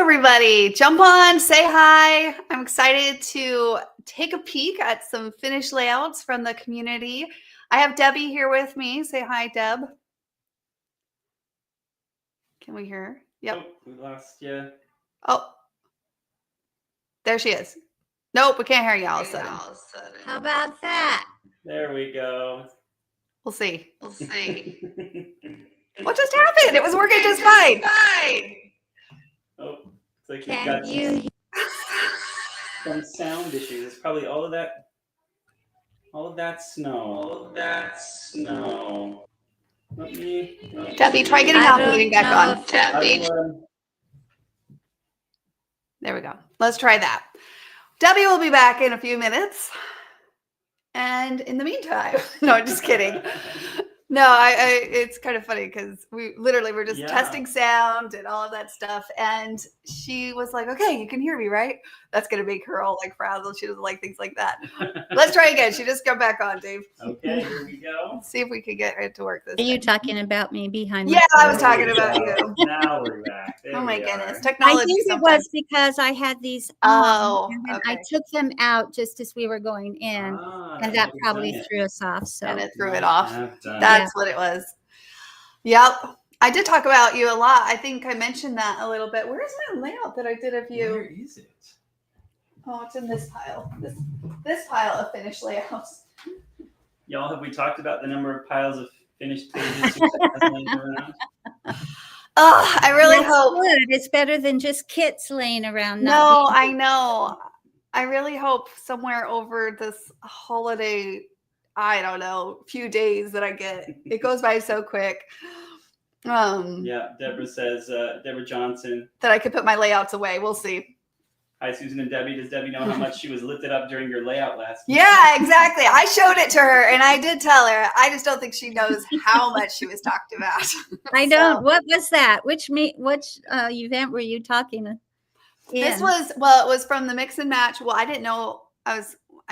everybody. Jump on, say hi. I'm excited to take a peek at some finished layouts from the community. I have Debbie here with me. Say hi, Deb. Can we hear her? Yep. Oh, we lost you. Oh, there she is. Nope, we can't hear you all of a sudden. How about that? There we go. We'll see. We'll see. What just happened? It was working just fine. Oh, it's like we've Can got you? some sound issues. It's probably all of that snow. Let me. Debbie, try getting I off don't and getting back know on. if Debbie. There we go. Let's try that. Debbie will be back in a few minutes. And in the meantime, no, I'm just kidding. No, it's kind of funny because we literally were just testing sound and all of that stuff. And she was like, okay, you can hear me, right? That's going to make her all like frazzled. She doesn't like things like that. Let's try again. She just got back on, Dave. Okay, here we go. Let's see if we can get it to work this Are you time. talking about me behind? Yeah, my I was talking about you. Now we're back. There Oh my we goodness. are. Technology. I think it sometimes. was because I had these Oh, and then okay. I took them out just as we were going in, and that probably threw us off. So And it threw it off. Done. That's what it was. Yep. I did talk about you a lot. I think I mentioned that a little bit. Where's my layout that I did of you? Where is it? Oh, it's in this pile. This pile of finished layouts. Y'all, have we talked about the number of piles of finished pages you have laying around? Oh, I really That's hope. good. It's better than just kits laying around. No, I know. I really hope somewhere over this holiday, I don't know, few days that I get. It goes by so quick. Yeah, Deborah says, Deborah Johnson. That I could put my layouts away. We'll see. Hi, Susan and Debbie. Does Debbie know how much she was lifted up during your layout last week? Yeah, exactly. I showed it to her and I did tell her. I just don't think she knows how much she was talked about. I don't. What was that? Which event were you talking in? This was, well, it was from the mix and match. Well, I didn't know I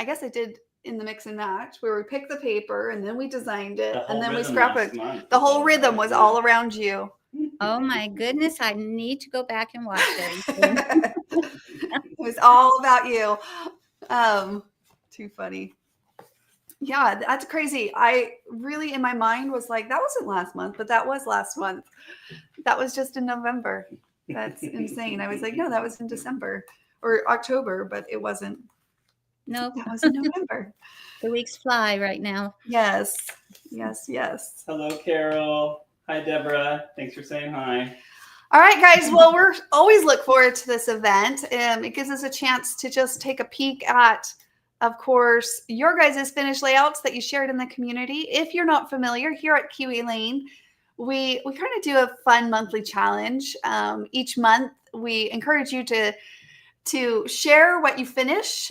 guess I did in the mix and match where we picked the paper and then we designed it and then we scrapbooked. The whole rhythm was all around you. Oh my goodness. I need to go back and watch that. It was all about you. Too funny. Yeah, that's crazy. I really, in my mind, was like, that wasn't last month, but that was last month. That was just in November. That's insane. I was like, no, that was in December or October, but it wasn't. No, That was in November. the weeks fly right now. Yes. Hello, Carol. Hi, Deborah. Thanks for saying hi. All right, guys. Well, we're always look forward to this event. It gives us a chance to just take a peek at, of course, your guys' finished layouts that you shared in the community. If you're not familiar, here at Kiwi Lane, we kind of do a fun monthly challenge. Each month, we encourage you to share what you finish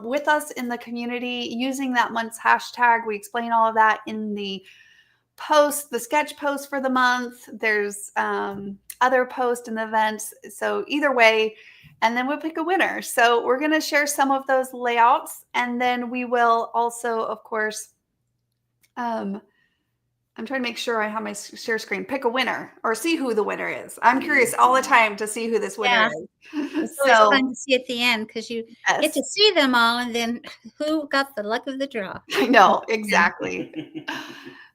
with us in the community using that month's hashtag. We explain all of that in the post, the sketch post for the month. There's other posts and events. So either way, and then we'll pick a winner. So we're going to share some of those layouts. And then we will also, of course, I'm trying to make sure I have my share screen. Pick a winner or see who the winner is. I'm curious all the time to see who this winner is. It's always fun to see at the end because you get to see them all and then who got the luck of the draw. I know, exactly.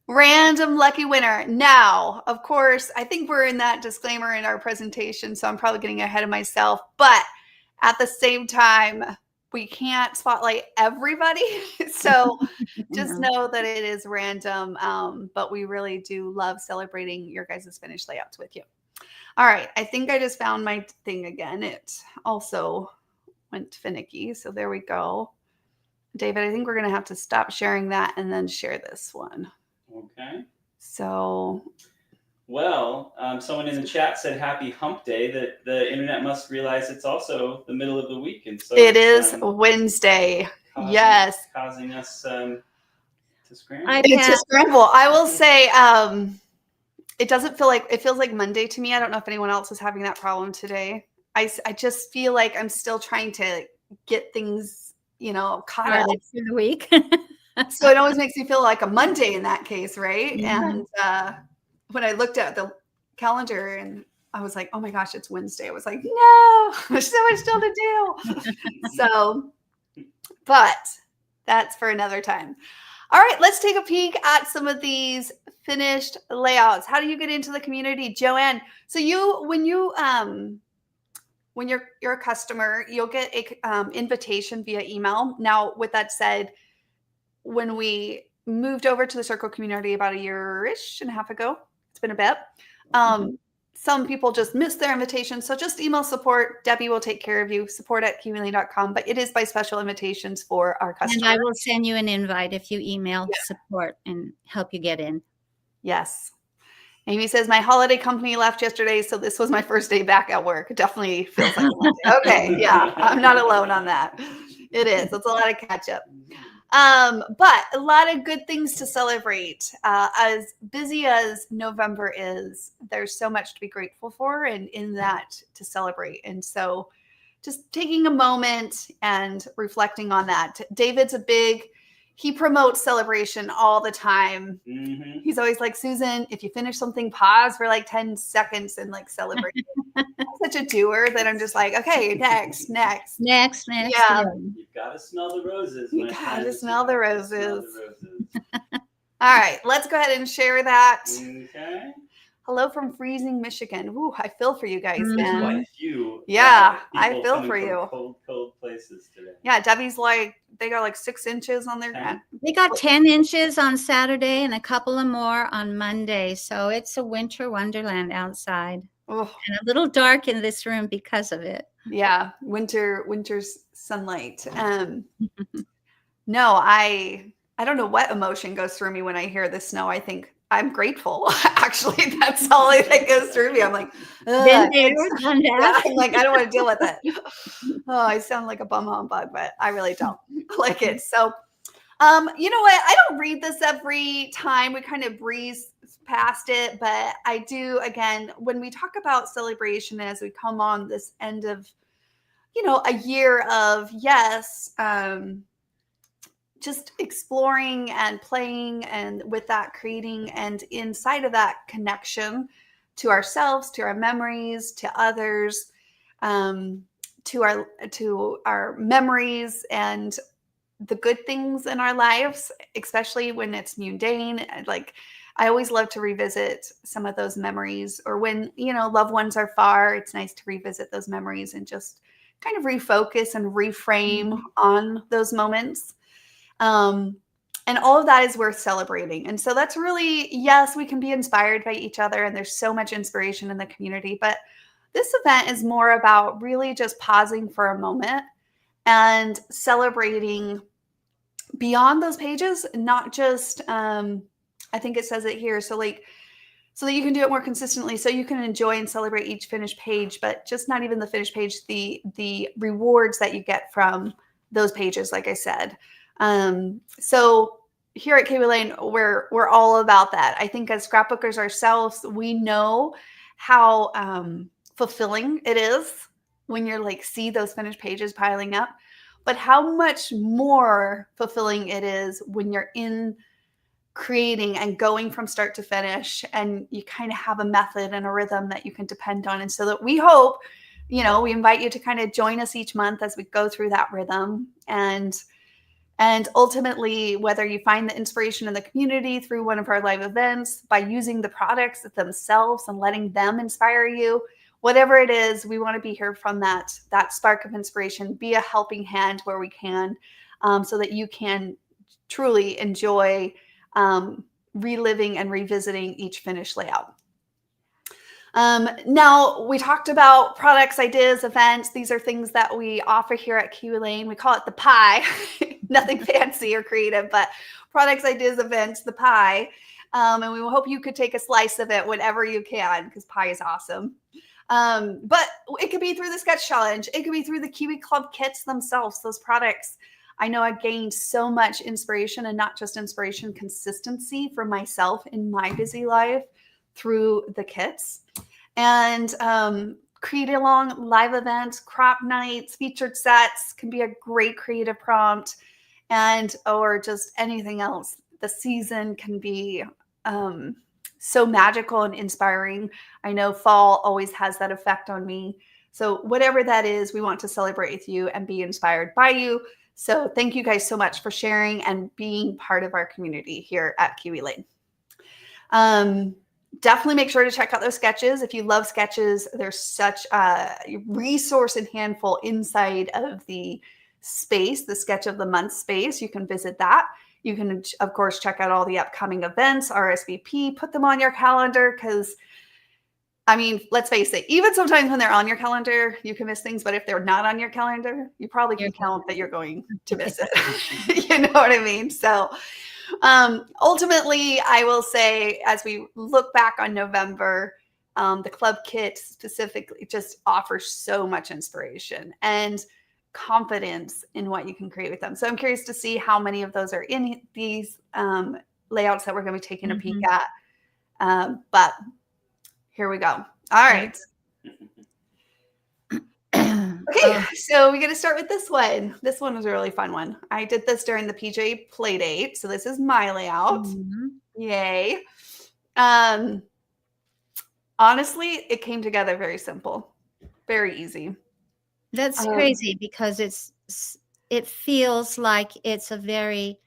Random lucky winner. Now, of course, I think we're in that disclaimer in our presentation, so I'm probably getting ahead of myself. But at the same time, we can't spotlight everybody. So just know that it is random, but we really do love celebrating your guys' finished layouts with you. All right, I think I just found my thing again. It also went finicky, so there we go. David, I think we're going to have to stop sharing that and then share this one. Okay. So, well, someone in the chat said happy hump day, that the internet must realize it's also the middle of the week. And so it is Wednesday. Causing us to scramble. I will say it doesn't feel like, it feels like Monday to me. I don't know if anyone else is having that problem today. I just feel like I'm still trying to get things, caught up through the week. So it always makes me feel like a Monday in that case, right? Mm-hmm. And when I looked at the calendar and I was like, oh my gosh, it's Wednesday. I was like, no, there's so much still to do. So, but that's for another time. All right, let's take a peek at some of these finished layouts. How do you get into the community, Joanne? So when you're a customer, you'll get a invitation via email. Now, with that said, when we moved over to the Circle community about a year-ish and a half ago, it's been a bit. Some people just missed their invitation. So just email support. Debbie will take care of you, support@kiwilane.com. But it is by special invitations for our customers. And I will send you an invite if you email support and help you get in. Yes. Amy says, my holiday company left yesterday, so this was my first day back at work. It definitely feels like a Monday. Okay, yeah, I'm not alone on that. It is. It's a lot of catch up. But a lot of good things to celebrate. As busy as November is, there's so much to be grateful for and in that to celebrate. And so just taking a moment and reflecting on that. David's he promotes celebration all the time. Mm-hmm. He's always like, Susan, if you finish something, pause for like 10 seconds and like celebrate. I'm such a doer that I'm just like, okay, next. Yeah. You've got to smell the roses. You got to smell the roses. All right, let's go ahead and share that. Okay. Hello from freezing Michigan. Ooh, I feel for you guys, man. Quite a few. Yeah, I feel for you. Cold places today. Yeah, Debbie's like, they got like 6 inches on their ground. They got 10 inches on Saturday and a couple of more on Monday. So it's a winter wonderland outside. Oh. And a little dark in this room because of it. Yeah, winter's sunlight. No, I don't know what emotion goes through me when I hear the snow. I think I'm grateful. Actually, that's all that goes through me. I'm like, I'm like, I don't want to deal with it. Oh, I sound like a bum humbug, but I really don't like it. So, you know what? I don't read this every time. We kind of breeze past it, but I do, again, when we talk about celebration as we come on this end of, a year of, just exploring and playing and with that creating and inside of that connection to ourselves, to our memories, to others, to our memories and the good things in our lives, especially when it's mundane. Like I always love to revisit some of those memories, or when, loved ones are far, it's nice to revisit those memories and just kind of refocus and reframe on those moments. And all of that is worth celebrating. And so that's really, yes, we can be inspired by each other and there's so much inspiration in the community, but this event is more about really just pausing for a moment and celebrating beyond those pages, not just, I think it says it here. So that you can do it more consistently, so you can enjoy and celebrate each finished page, but just not even the finished page, the rewards that you get from those pages, like I said. So here at Kiwi Lane, we're all about that. I think as scrapbookers ourselves, we know how fulfilling it is when you're like, see those finished pages piling up, but how much more fulfilling it is when you're in creating and going from start to finish, and you kind of have a method and a rhythm that you can depend on. And so that we hope, we invite you to kind of join us each month as we go through that rhythm. And ultimately, whether you find the inspiration in the community through one of our live events, by using the products themselves and letting them inspire you, whatever it is, we want to be here from that spark of inspiration, be a helping hand where we can, so that you can truly enjoy reliving and revisiting each finished layout. Now, we talked about products, ideas, events. These are things that we offer here at Kiwi Lane. We call it the pie. Nothing fancy or creative, but products, ideas, events, the pie. And we hope you could take a slice of it whenever you can, because pie is awesome. But it could be through the sketch challenge. It could be through the Kiwi Club kits themselves, those products. I know I gained so much inspiration, and not just inspiration, consistency for myself in my busy life through the kits. And create along live events, crop nights, featured sets can be a great creative prompt, or just anything else. The season can be so magical and inspiring. I know fall always has that effect on me. So whatever that is, we want to celebrate with you and be inspired by you. So thank you guys so much for sharing and being part of our community here at Kiwi Lane. Definitely make sure to check out those sketches. If you love sketches, there's such a resource and handful inside of the space, the sketch of the month space. You can visit that. You can, of course, check out all the upcoming events, RSVP, put them on your calendar because, I mean, let's face it, even sometimes when they're on your calendar, you can miss things. But if they're not on your calendar, you probably can count that you're going to miss it. You know what I mean? So ultimately, I will say, as we look back on November, the club kit specifically just offers so much inspiration and confidence in what you can create with them. So I'm curious to see how many of those are in these layouts that we're going to be taking a peek at. But here we go. All right. Okay, so we're going to start with this one. This one was a really fun one. I did this during the PJ Playdate. So this is my layout. Yay. Honestly, it came together very simple, very easy. That's crazy because it feels like it's a very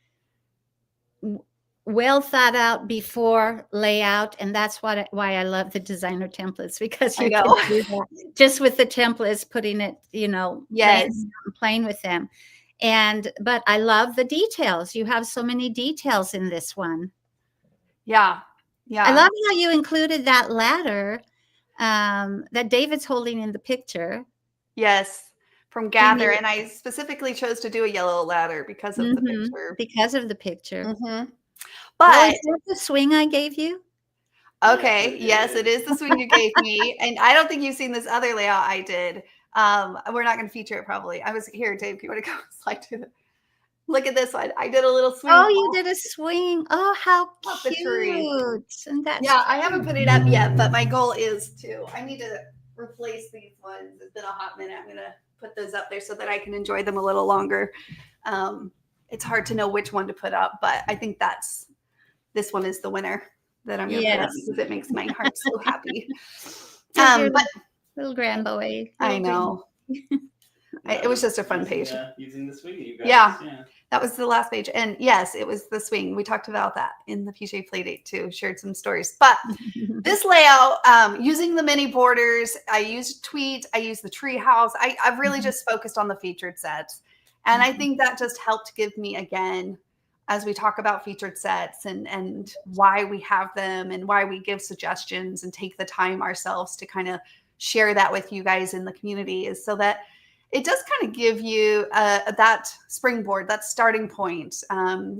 well thought out before layout, and that's why I love the designer templates, because you can do that just with the templates, putting it, playing with them. But I love the details. You have so many details in this one. Yeah. I love how you included that ladder that David's holding in the picture. Yes, from Gather, and I specifically chose to do a yellow ladder because of the picture. Because of the picture. But is that the swing I gave you? Okay, yes, it is the swing you gave me, and I don't think you've seen this other layout I did. We're not going to feature it probably. I was here, Dave. You want to go slide to the? Look at this one. I did a little swing. Oh, you did a swing. Oh, how cute! And that's I haven't put it up yet, but my goal is to. I need to replace these ones. It's been a hot minute. I'm going to put those up there so that I can enjoy them a little longer. It's hard to know which one to put up, but I think this one is the winner that I'm going to put up because it makes my heart so happy. But little grand boy. I know. It was just a fun page. Using the swing, you guys. That was the last page. And yes, it was the swing. We talked about that in the PJ Playdate too, shared some stories. But this layout, using the mini borders, I used Tweet, I used the tree house. I've really just focused on the featured sets. And I think that just helped give me, again, as we talk about featured sets and why we have them and why we give suggestions and take the time ourselves to kind of share that with you guys in the community, is so that it does kind of give you that springboard, that starting point,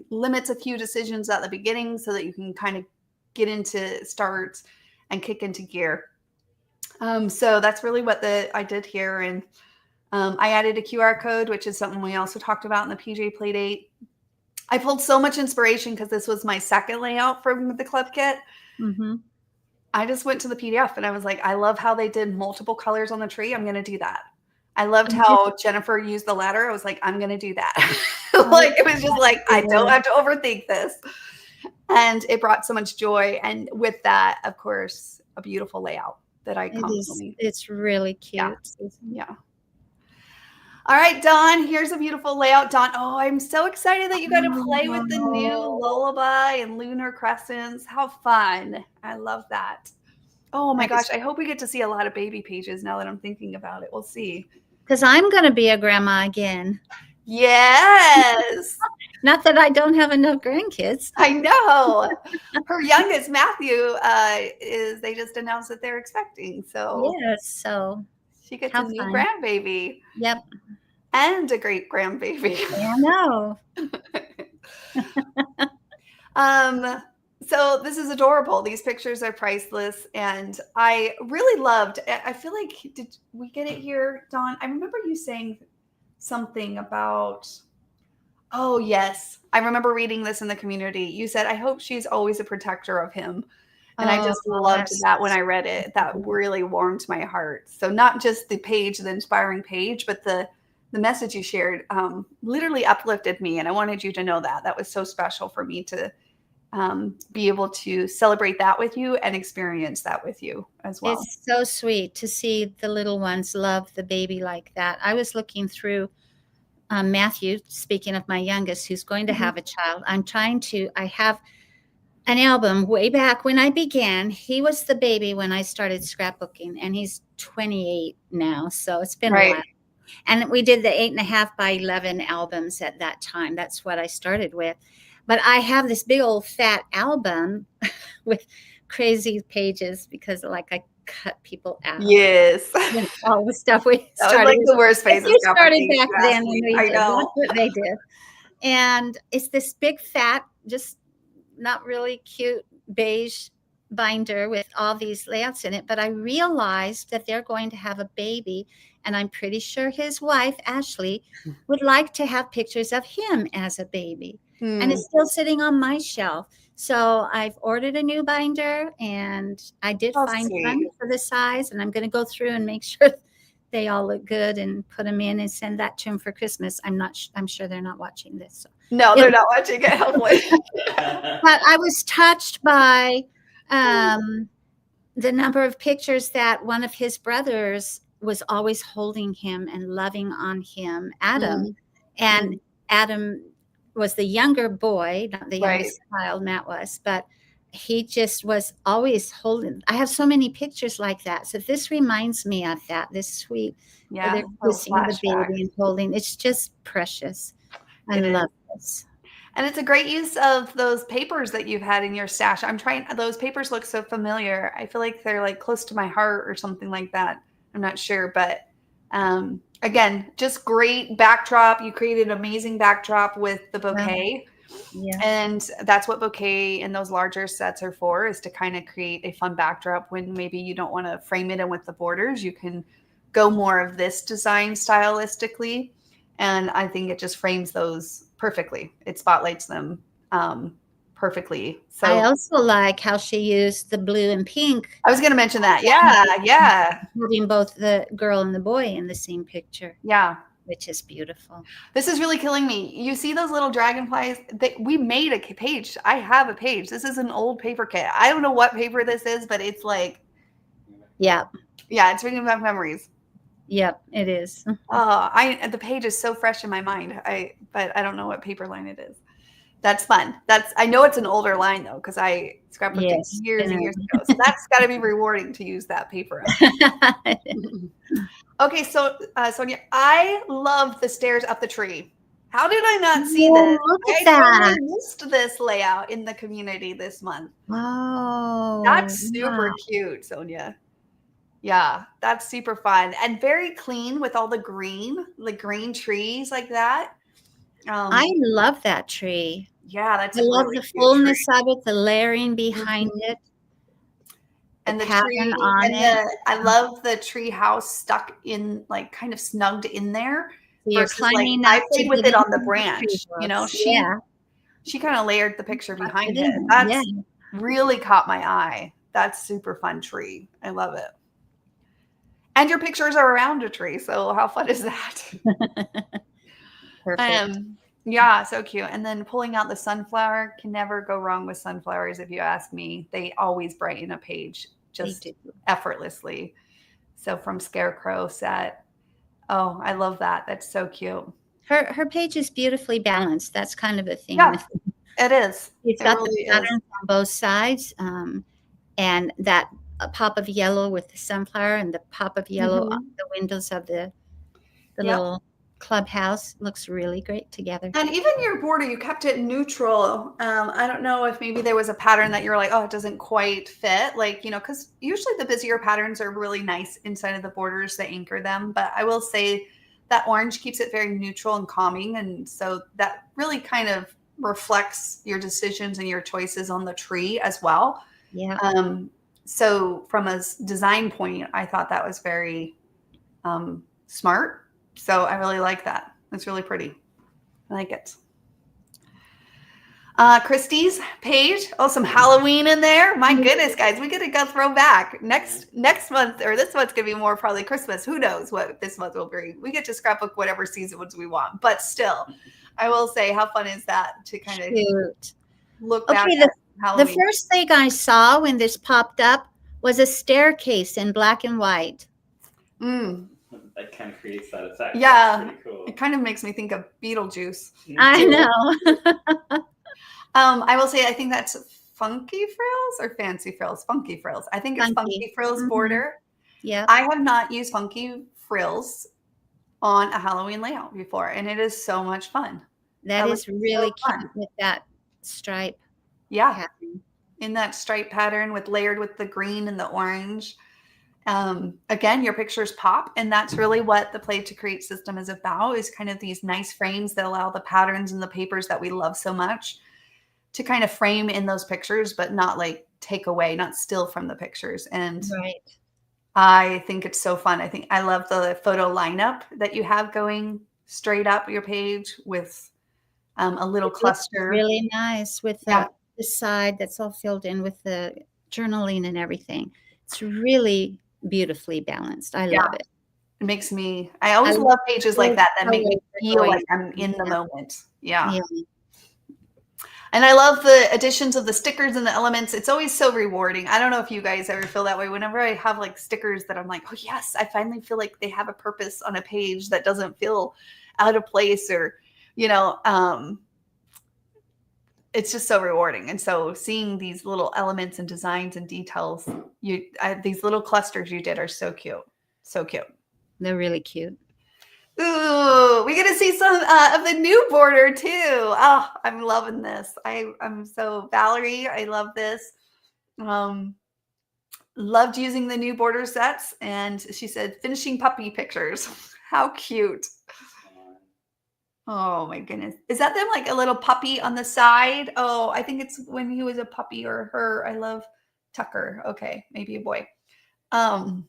limits a few decisions at the beginning so that you can kind of get into start and kick into gear. So that's really what I did here. And I added a QR code, which is something we also talked about in the PJ Playdate. I pulled so much inspiration because this was my second layout from the club kit. I just went to the PDF and I was like, I love how they did multiple colors on the tree. I'm going to do that. I loved how Jennifer used the ladder. I was like, I'm going to do that. Like, it was just like, I don't have to overthink this. And it brought so much joy. And with that, of course, a beautiful layout that I constantly. It's really cute. Yeah. All right, Dawn, here's a beautiful layout. Dawn, I'm so excited that you got to play with the new lullaby and lunar crescents. How fun. I love that. Oh my gosh, I hope we get to see a lot of baby pages now that I'm thinking about it. We'll see. Because I'm going to be a grandma again. Yes. Not that I don't have enough grandkids. I know. Her youngest, Matthew, they just announced that they're expecting. So yes, so she gets a new grandbaby. Yep. And a great grandbaby. I know. So this is adorable. These pictures are priceless. And I really loved, I feel like, did we get it here, Dawn? I remember you saying something about, oh yes. I remember reading this in the community. You said, I hope she's always a protector of him. And I just loved that when I read it. That really warmed my heart. So not just the page, the inspiring page, but the message you shared literally uplifted me. And I wanted you to know that. That was so special for me to be able to celebrate that with you and experience that with you as well. It's so sweet to see the little ones love the baby like that. I was looking through Matthew, speaking of my youngest, who's going to have a child. I have an album way back when I began. He was the baby when I started scrapbooking, and he's 28 now. So it's been a while. And we did the 8.5 by 11 albums at that time. That's what I started with. But I have this big old fat album with crazy pages because I cut people out. Yes. All the stuff we started. That was like the worst phase of started back then. I know. That's what they did. And it's this big fat, just not really cute beige binder with all these layouts in it. But I realized that they're going to have a baby. And I'm pretty sure his wife, Ashley, would like to have pictures of him as a baby. And it's still sitting on my shelf. So I've ordered a new binder, and I did find one for the size. And I'm going to go through and make sure they all look good and put them in and send that to him for Christmas. I'm sure they're not watching this. So. No, they're not watching it. Hopefully. But I was touched by the number of pictures that one of his brothers was always holding him and loving on him, Adam. And Adam was the younger boy, not the youngest child, Matt was, but he just was always holding. I have so many pictures like that. So this reminds me of that, this sweet, they're kissing the baby and holding. It's just precious. I love this. And it's a great use of those papers that you've had in your stash. Those papers look so familiar. I feel like they're like close to my heart or something like that. I'm not sure, but again, just great backdrop. You created an amazing backdrop with the bouquet. Yeah. And that's what bouquet and those larger sets are for, is to kind of create a fun backdrop when maybe you don't want to frame it in with the borders. You can go more of this design stylistically. And I think it just frames those perfectly. It spotlights them perfectly. So I also like how she used the blue and pink. I was going to mention that. Yeah. Having both the girl and the boy in the same picture. Yeah. Which is beautiful. This is really killing me. You see those little dragonflies? We made a page. I have a page. This is an old paper kit. I don't know what paper this is, but it's like. Yeah. Yeah, it's bringing back memories. Yep, it is. The page is so fresh in my mind. But I don't know what paper line it is. That's fun. I know it's an older line though, because I scrapbooked it years and years ago. So that's got to be rewarding to use that paper. Okay, so Sonia, I love the stairs up the tree. How did I not see this? Look at that. I missed this layout in the community this month. Oh, that's super cute, Sonia. Yeah, that's super fun and very clean with all the green trees like that. I love that tree. Yeah, that's. I love the fullness of it, the layering behind it, and the tree on it. I love the tree house stuck in, like, kind of snugged in there. So you're climbing. I played with it on the branch. You know, she kind of layered the picture behind it. That's really caught my eye. That's super fun tree. I love it. And your pictures are around a tree, so how fun is that? Perfect. Yeah, so cute. And then pulling out the sunflower, can never go wrong with sunflowers if you ask me. They always brighten a page just effortlessly. So from Scarecrow set. Oh, I love that. That's so cute. Her page is beautifully balanced. That's kind of a thing. Yeah, it is. It's got the patterns on both sides, and that pop of yellow with the sunflower and the pop of yellow on the windows of the little clubhouse looks really great together. And even your border, you kept it neutral. I don't know if maybe there was a pattern that you're like, oh, it doesn't quite fit, like, you know, because usually the busier patterns are really nice inside of the borders that anchor them. But I will say that orange keeps it very neutral and calming, and so that really kind of reflects your decisions and your choices on the tree as well. Yeah. So from a design point, I thought that was very smart. So I really like that. It's really pretty. I like it. Christy's page. Oh, some Halloween in there. My goodness, guys, we get to go throw back next month, or this month's gonna be more probably Christmas. Who knows what this month will bring? We get to scrapbook whatever seasons we want, but still, I will say, how fun is that to kind of look back? Okay, The first thing I saw when this popped up was a staircase in black and white. That kind of creates that effect. Yeah. That's pretty cool. It kind of makes me think of Beetlejuice. I know. I will say I think that's funky frills or fancy frills. Funky frills. I think it's funky frills border. Yeah. I have not used funky frills on a Halloween layout before, and it is so much fun. That is really cute with that stripe. Yeah. Pattern. In that stripe pattern layered with the green and the orange. Again, your pictures pop, and that's really what the Play to Create system is about, is kind of these nice frames that allow the patterns and the papers that we love so much to kind of frame in those pictures, but not like take away, not steal from the pictures. And I think it's so fun. I love the photo lineup that you have going straight up your page with a little cluster. Really nice with the side that's all filled in with the journaling and everything. It's really beautifully balanced. I love it. It makes me, I always love pages like that make me feel like I'm in the moment. Yeah. And I love the additions of the stickers and the elements. It's always so rewarding. I don't know if you guys ever feel that way. Whenever I have like stickers that I'm like, oh yes, I finally feel like they have a purpose on a page that doesn't feel out of place, or, you know, it's just so rewarding. And so seeing these little elements and designs and details, these little clusters you did are so cute. So cute. They're really cute. Ooh, we get to see some of the new border too. Oh, I'm loving this. I'm so Valerie. I love this. Loved using the new border sets. And she said, finishing puppy pictures. How cute. Oh my goodness. Is that them like a little puppy on the side? Oh, I think it's when he was a puppy or her. I love Tucker. Okay, maybe a boy. I love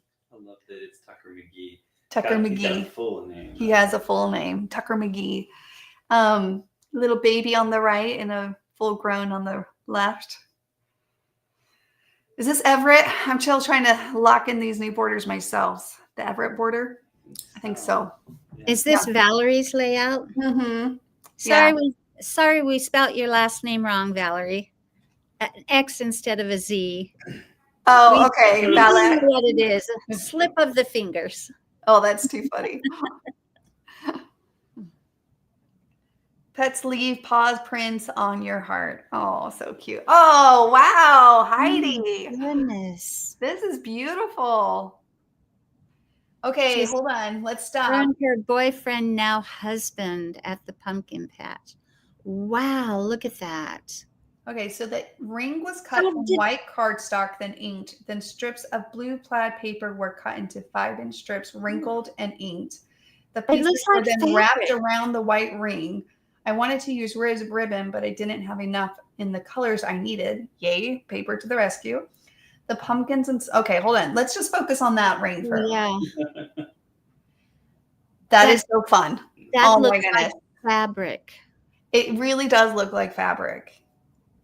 that it's Tucker McGee. Tucker McGee. He has a full name. He has a full name. Tucker McGee. Little baby on the right and a full grown on the left. Is this Everett? I'm still trying to lock in these new borders myself. The Everett border? I think so. Is this Valerie's layout? Mm-hmm. Sorry, we spelt your last name wrong, Valerie. An X instead of a Z. Oh, okay. We know what it is. A slip of the fingers. Oh, that's too funny. Pets leave paws prints on your heart. Oh, so cute. Oh, wow. Heidi. Oh, goodness. This is beautiful. Okay, hold on. Let's stop. Her boyfriend, now husband, at the pumpkin patch. Wow, look at that. Okay, so the ring was cut from white cardstock, then inked. Then strips of blue plaid paper were cut into 5-inch strips, wrinkled and inked. The pieces were then wrapped around the white ring. I wanted to use ribbon, but I didn't have enough in the colors I needed. Yay, paper to the rescue. The pumpkins and okay, hold on. Let's just focus on that ring first. Yeah. that is so fun. That looks like fabric. It really does look like fabric.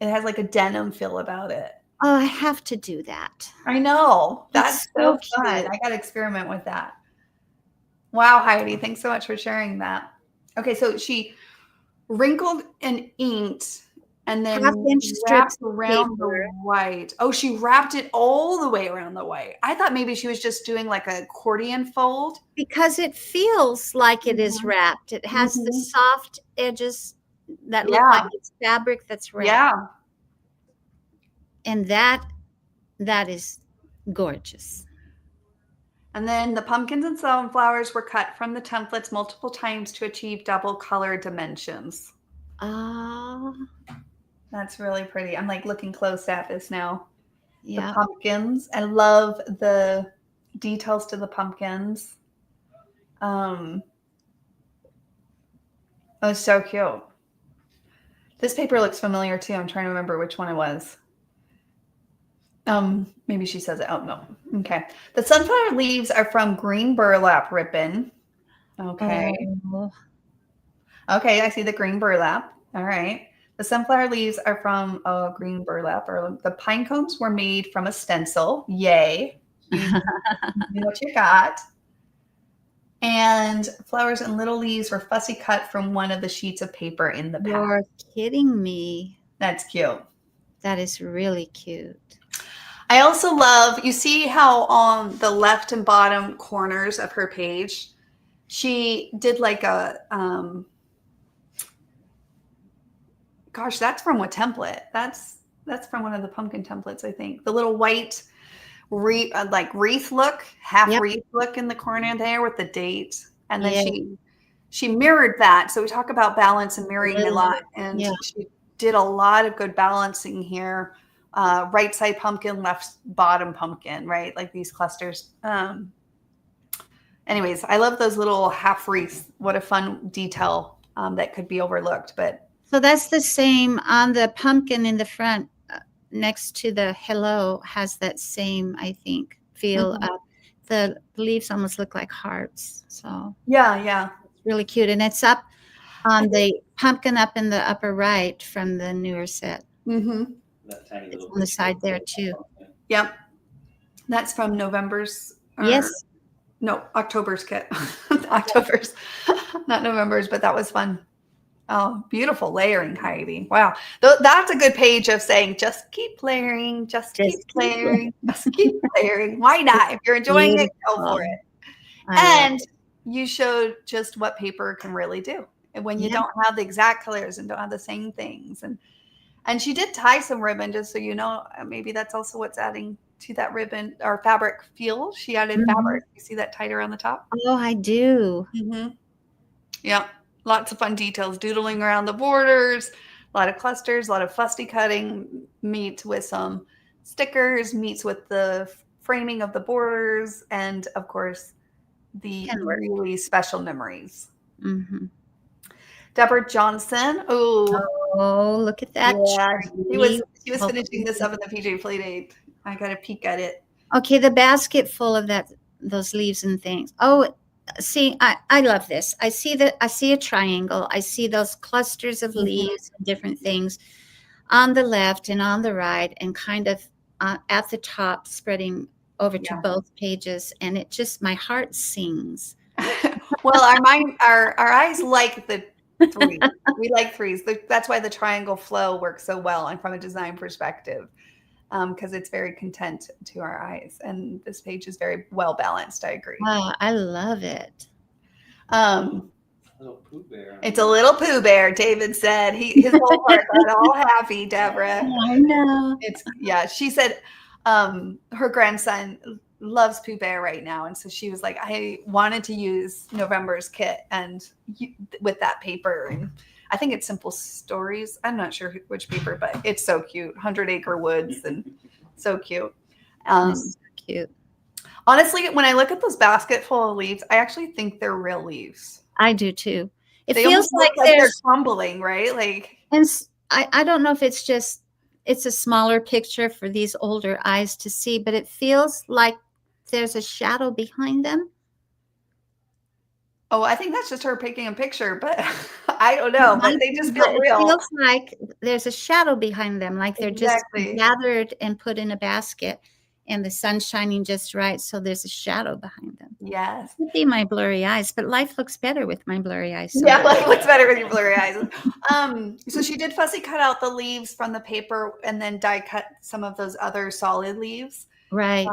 It has like a denim feel about it. Oh, I have to do that. I know. That's so fun. I got to experiment with that. Wow, Heidi. Thanks so much for sharing that. Okay, so she wrinkled and inked and then wrapped around the white. Oh, she wrapped it all the way around the white. I thought maybe she was just doing like an accordion fold. Because it feels like it is wrapped. It has the soft edges that look like it's fabric that's wrapped. Yeah. And that is gorgeous. And then the pumpkins and sunflowers were cut from the templates multiple times to achieve double color dimensions. Ah. That's really pretty. I'm like looking close at this now. Yeah. The pumpkins. I love the details to the pumpkins. Oh, so cute. This paper looks familiar too. I'm trying to remember which one it was. Maybe she says it. Oh, no. Okay. The sunflower leaves are from green burlap ribbon. Okay. Okay, I see the green burlap. All right. The sunflower leaves are from green burlap. Or the pine cones were made from a stencil. Yay. You know what you got. And flowers and little leaves were fussy cut from one of the sheets of paper in the pack. You're kidding me. That's cute. That is really cute. I also love, you see how on the left and bottom corners of her page, she did like a, gosh, that's from what template? That's from one of the pumpkin templates, I think. The little white like wreath look, half wreath look in the corner there with the date. And then she mirrored that. So we talk about balance and mirroring a lot. And she did a lot of good balancing here. Right side pumpkin, left bottom pumpkin, right? Like these clusters. Anyways, I love those little half wreaths. What a fun detail that could be overlooked. But so that's the same on the pumpkin in the front next to the hello has that same, I think, feel. The leaves almost look like hearts. So yeah, it's really cute. And it's up on the pumpkin up in the upper right from the newer set. That tiny it's little on the side there too. Yep. That's from November's. No, October's kit. October's, not November's, but that was fun. Oh, beautiful layering, Heidi. Wow. That's a good page of saying, just keep layering, just keep layering, just keep layering. Why not? If you're enjoying it, go for it. And you showed just what paper can really do. And when you don't have the exact colors and don't have the same things. And she did tie some ribbon, just so you know, maybe that's also what's adding to that ribbon or fabric feel. She added fabric. You see that tied around the top? Oh, I do. Yeah. Lots of fun details, doodling around the borders, a lot of clusters, a lot of fusty cutting, meets with some stickers, meets with the framing of the borders, and of course, the really special memories. Deborah Johnson. Oh, look at that. Yeah, he was finishing this up in the PJ Playdate. I got a peek at it. Okay, the basket full of those leaves and things. Oh, see, I love this. I see a triangle. I see those clusters of leaves and different things on the left and on the right, and kind of at the top, spreading over to both pages. And it just, my heart sings. Well, our eyes like the threes. We like threes. That's why the triangle flow works so well, and from a design perspective, because it's very content to our eyes. And this page is very well balanced. I agree. Wow, I love it. Little Pooh Bear. It's a little Pooh Bear, David said. His whole heart got all happy, Deborah. I know. She said her grandson loves Pooh Bear right now. And so she was like, I wanted to use November's kit and with that paper. And I think it's Simple Stories. I'm not sure which paper, but it's so cute. 100 Acre Woods and so cute. Cute. Honestly, when I look at those basket full of leaves, I actually think they're real leaves. I do too. It they feels like they're crumbling, right? Like, and I don't know if it's a smaller picture for these older eyes to see, but it feels like there's a shadow behind them. Oh, I think that's just her taking a picture, but I don't know. But they just feel real. It feels like there's a shadow behind them, like they're just gathered and put in a basket, and the sun's shining just right, so there's a shadow behind them. Yes. It could be my blurry eyes, but life looks better with my blurry eyes. So. Yeah, life looks better with your blurry eyes. So she did fussy cut out the leaves from the paper and then die cut some of those other solid leaves. Right.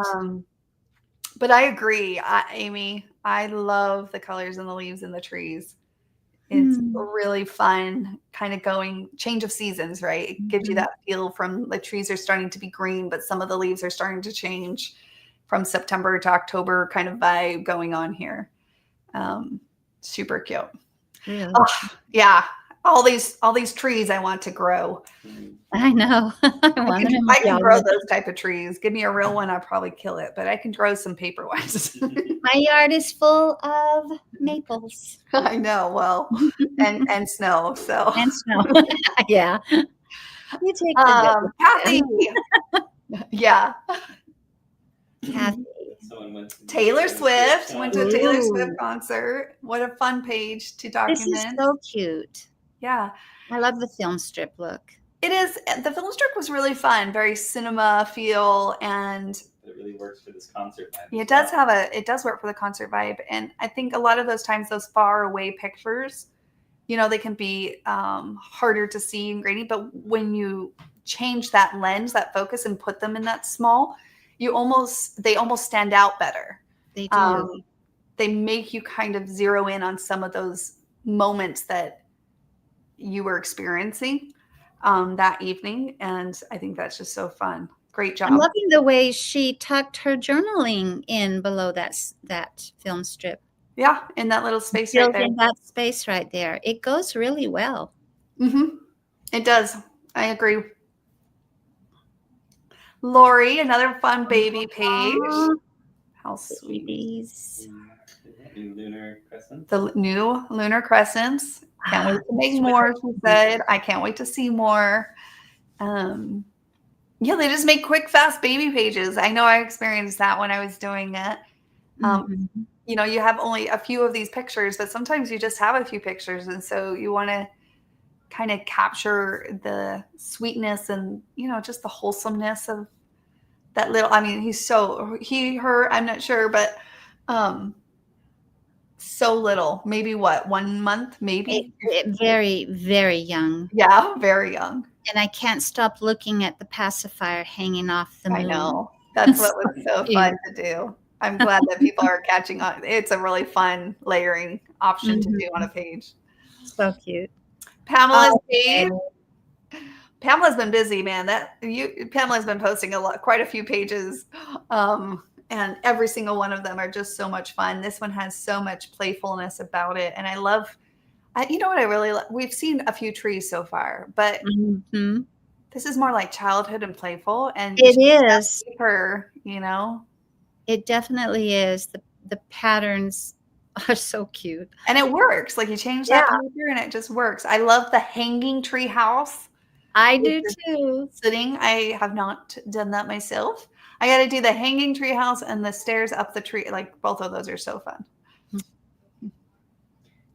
But I agree, Amy. I love the colors and the leaves and the trees. It's really fun, kind of change of seasons, right? It gives you that feel from the trees are starting to be green, but some of the leaves are starting to change from September to October kind of vibe going on here. Super cute. Really? Oh, yeah. All these trees I want to grow. I know. I can grow those type of trees. Give me a real one, I'll probably kill it, but I can grow some paper ones. My yard is full of maples. I know. Well, and snow. So and snow. Yeah. You take Kathy. Yeah. Kathy. Taylor Swift went to a Taylor Swift concert. What a fun page to document. This is so cute. Yeah. I love the film strip look. It is. The film strip was really fun, very cinema feel, and it really works for this concert vibe. Yeah, it does work for the concert vibe. And I think a lot of those times, those far away pictures, they can be harder to see and grainy, but when you change that lens, that focus, and put them in that small, they almost stand out better. They do. They make you kind of zero in on some of those moments that you were experiencing that evening. And I think that's just so fun. Great job. I'm loving the way she tucked her journaling in below that film strip. Yeah, in that little space right there. In that space right there. It goes really well. Mm-hmm. It does. I agree. Lori, another fun baby page. How sweet. Babies. Lunar crescents. The new lunar crescents. Can't wait to make more, she said. I can't wait to see more. Yeah, they just make quick, fast baby pages. I know I experienced that when I was doing it. You know, you have only a few of these pictures, but sometimes you just have a few pictures. And so you want to kind of capture the sweetness and, you know, just the wholesomeness of that little, I mean, her, I'm not sure, but so little, maybe what, 1 month, maybe? Very, very young. Yeah, very young. And I can't stop looking at the pacifier hanging off the moon. I know. That's what was so fun to do. I'm glad that people are catching on. It's a really fun layering option to do on a page. So cute. Pamela's page. Pamela's been busy, man. Pamela's been posting quite a few pages. And every single one of them are just so much fun. This one has so much playfulness about it. And I love, you know what I really love? We've seen a few trees so far, but this is more like childhood and playful. And it is. Deeper, you know? It definitely is. The patterns are so cute. And it works. Like you change that paper and it just works. I love the hanging tree house. I do too. Sitting. I have not done that myself. I got to do the hanging tree house and the stairs up the tree. Like both of those are so fun.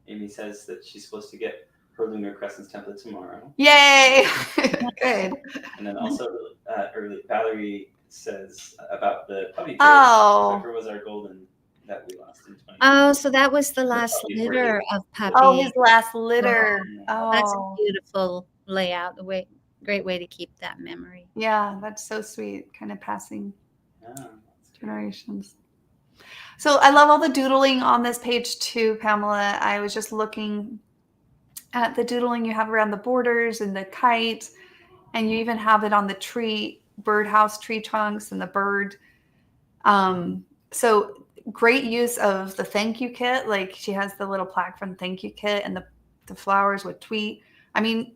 Amy says that she's supposed to get her lunar crescents template tomorrow. Yay! Good. And then also, Valerie says about the puppy. Whatever was our golden that we lost in 2020. Oh, so that was the last litter of puppies. Oh, his last litter. Oh, that's a beautiful layout. Great way to keep that memory. Yeah, that's so sweet. Kind of passing generations. So I love all the doodling on this page too, Pamela. I was just looking at the doodling you have around the borders and the kite, and you even have it on the tree, birdhouse tree trunks and the bird. So great use of the thank you kit. Like she has the little plaque from thank you kit and the flowers with tweet. I mean,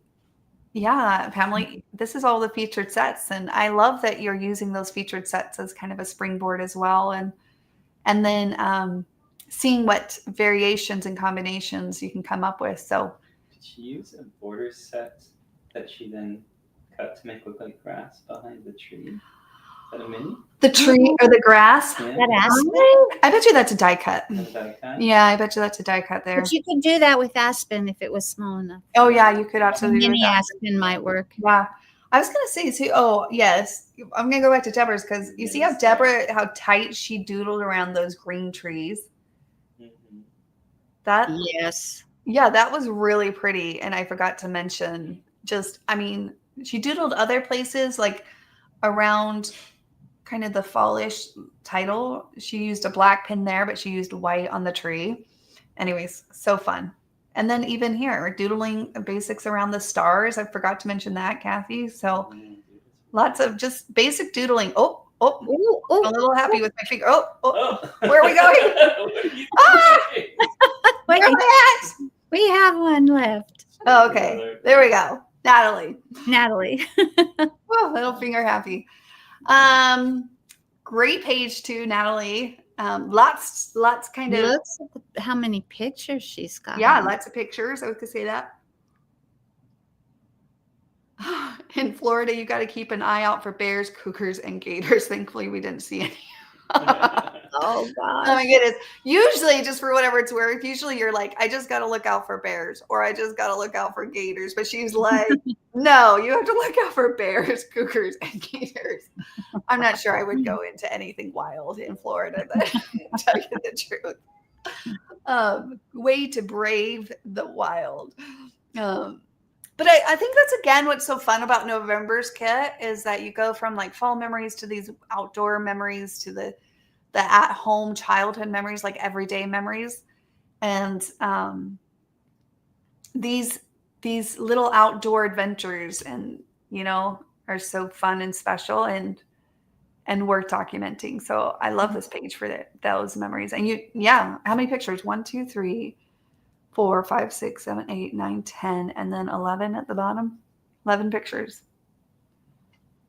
yeah, Pamela, this is all the featured sets. And I love that you're using those featured sets as kind of a springboard as well. And then seeing what variations and combinations you can come up with. So did she use a border set that she then cut to make look like grass behind the tree? Is that a mini? The tree or the grass? Yeah. That aspen? I bet you that's a die cut. Yeah, I bet you that's a die cut there. But you could do that with aspen if it was small enough. Oh yeah, you could absolutely. Mini aspen might work. Yeah. I was gonna say too. Oh yes, I'm gonna go back to Deborah's because you see how how tight she doodled around those green trees. That that was really pretty. And I forgot to mention she doodled other places like around kind of the fallish title. She used a black pin there, but she used white on the tree. Anyways, so fun. And then even here, doodling basics around the stars. I forgot to mention that, Kathy. So lots of just basic doodling. I'm a little happy with my finger. Where are we going? Wait, we have one left. Oh, okay. There we go. Natalie. Little finger happy. Great page too, Natalie. Lots kind of. Look at how many pictures she's got. Yeah, lots of pictures. I could say that. In Florida, you got to keep an eye out for bears, cougars, and gators. Thankfully, we didn't see any. Oh God. Oh my goodness. Usually, just for whatever it's worth, usually you're like, I just got to look out for bears or I just got to look out for gators. But she's like, no, you have to look out for bears, cougars, and gators. I'm not sure I would go into anything wild in Florida, but to tell you the truth. Way to brave the wild. But I think that's, again, what's so fun about November's kit is that you go from like fall memories to these outdoor memories to the at-home childhood memories, like everyday memories. And these little outdoor adventures and, are so fun and special and worth documenting. So I love this page for those memories. And how many pictures? 1, 2, 3, 4, 5, 6, 7, 8, 9, 10, and then 11 at the bottom. 11 pictures.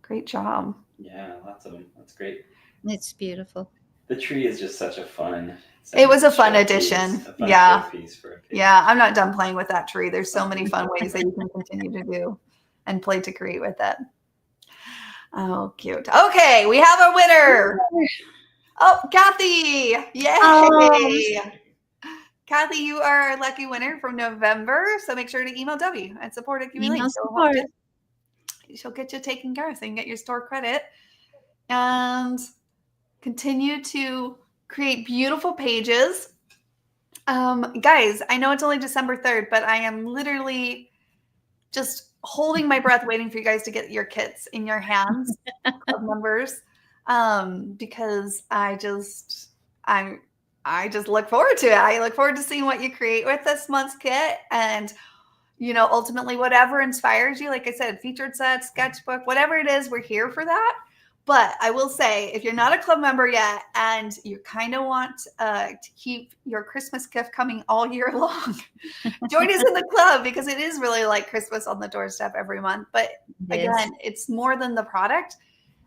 Great job. Yeah, lots of them. That's great. It's beautiful. The tree is just such a fun. It was a fun addition. A fun showpiece for a kid. Yeah, I'm not done playing with that tree. There's so many fun ways that you can continue to do and play to create with it. Oh, cute. Okay, we have a winner. Oh, Kathy. Yay. Kathy, you are our lucky winner from November. So make sure to email Debbie at support@Kiwi. She'll get you taken care of so you can get your store credit and continue to create beautiful pages. Guys, I know it's only December 3rd, but I am literally just holding my breath waiting for you guys to get your kits in your hands, club members, because I just look forward to it. I look forward to seeing what you create with this month's kit, and ultimately whatever inspires you. Like I said, featured set, sketchbook, whatever it is, we're here for that. But I will say, if you're not a club member yet and you kind of want to keep your Christmas gift coming all year long, join us in the club, because it is really like Christmas on the doorstep every month. But again, it's more than the product.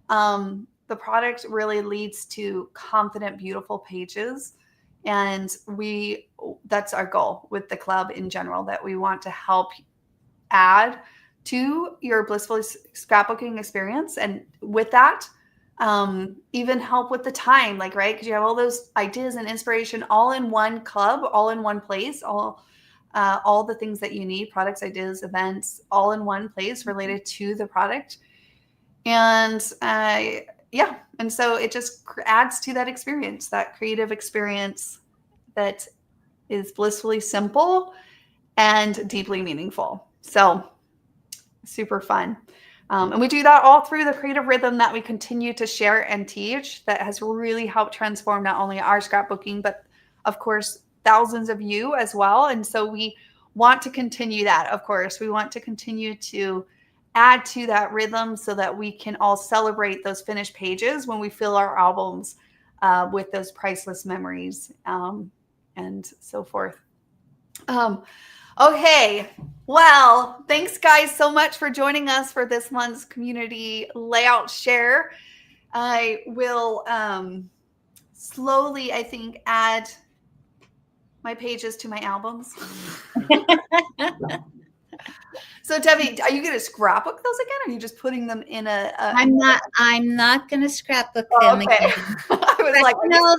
The product really leads to confident, beautiful pages. And that's our goal with the club in general, that we want to help add to your blissful scrapbooking experience. And with that, even help with the time, right? Because you have all those ideas and inspiration all in one club, all in one place, all the things that you need, products, ideas, events, all in one place related to the product. And and so it just adds to that experience, that creative experience that is blissfully simple and deeply meaningful. So super fun. And we do that all through the creative rhythm that we continue to share and teach, that has really helped transform not only our scrapbooking, but of course, thousands of you as well. And so we want to continue that. Of course, we want to continue to add to that rhythm so that we can all celebrate those finished pages when we fill our albums with those priceless memories and so forth. Okay, well, thanks guys so much for joining us for this month's community layout share. I will slowly, I think, add my pages to my albums. So Debbie, are you going to scrapbook those again, or are you just putting them in a I'm not going to scrapbook them okay. again. I was like, no,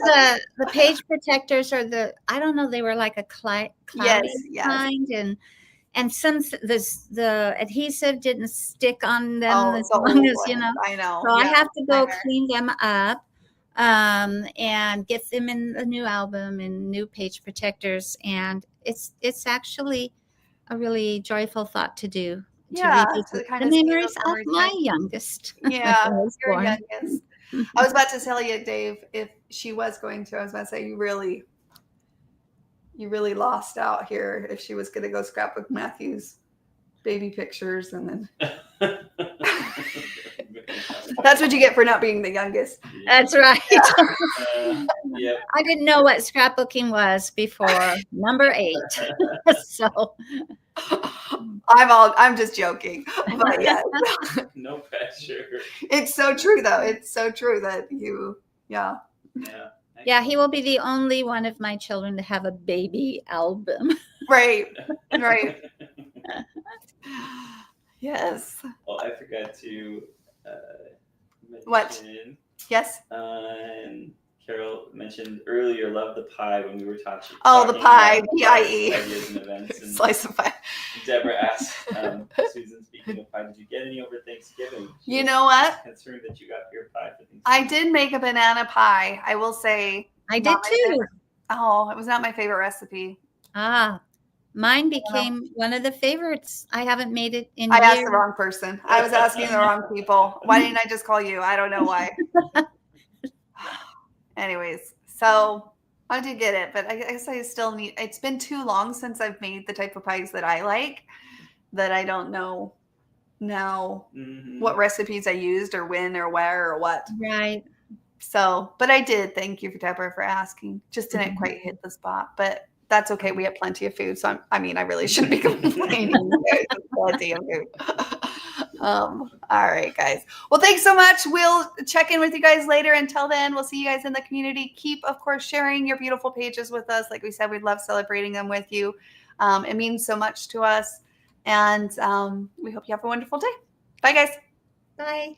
the page protectors are I don't know, they were like a cloudy kind, and some the adhesive didn't stick on them as long as I know. So I have to go clean them up and get them in the new album and new page protectors, and it's actually a really joyful thought to do. The memories of my youngest. Yeah, your youngest. I was about to tell you, Dave, if she was going to, I was about to say you really lost out here if she was going to go scrapbook Matthew's baby pictures, and then that's what you get for not being the youngest. That's right. Yep. I didn't know what scrapbooking was before number 8. So I'm just joking. But yeah. No pressure. It's so true though. It's so true that Yeah, he will be the only one of my children to have a baby album. Right. Yes. Well, I forgot to mention. What? Yes. Carol mentioned earlier, love the pie when we were talking. Oh, the pie, PIE. Ideas and events. And slice of pie. Deborah asked, Susan, speaking of pie, did you get any over Thanksgiving? You know what? Concerned that you got your pie for Thanksgiving. I did make a banana pie. I will say. I did too. Oh, it was not my favorite recipe. Ah. Mine became one of the favorites. I haven't made it in I years. asked the wrong person. I was asking the wrong people. Why didn't I just call you? I don't know why. Anyways, so I did get it, but I guess I still need, it's been too long since I've made the type of pies that I like that I don't know now what recipes I used or when or where or what. Right. So, but I did. Thank you, Deborah, for asking. Just didn't quite hit the spot, but that's okay. We have plenty of food. So I really shouldn't be complaining. There's plenty of food. All right, guys. Well, thanks so much. We'll check in with you guys later. Until then, we'll see you guys in the community. Keep, of course, sharing your beautiful pages with us. Like we said, we'd love celebrating them with you. It means so much to us. And we hope you have a wonderful day. Bye, guys. Bye.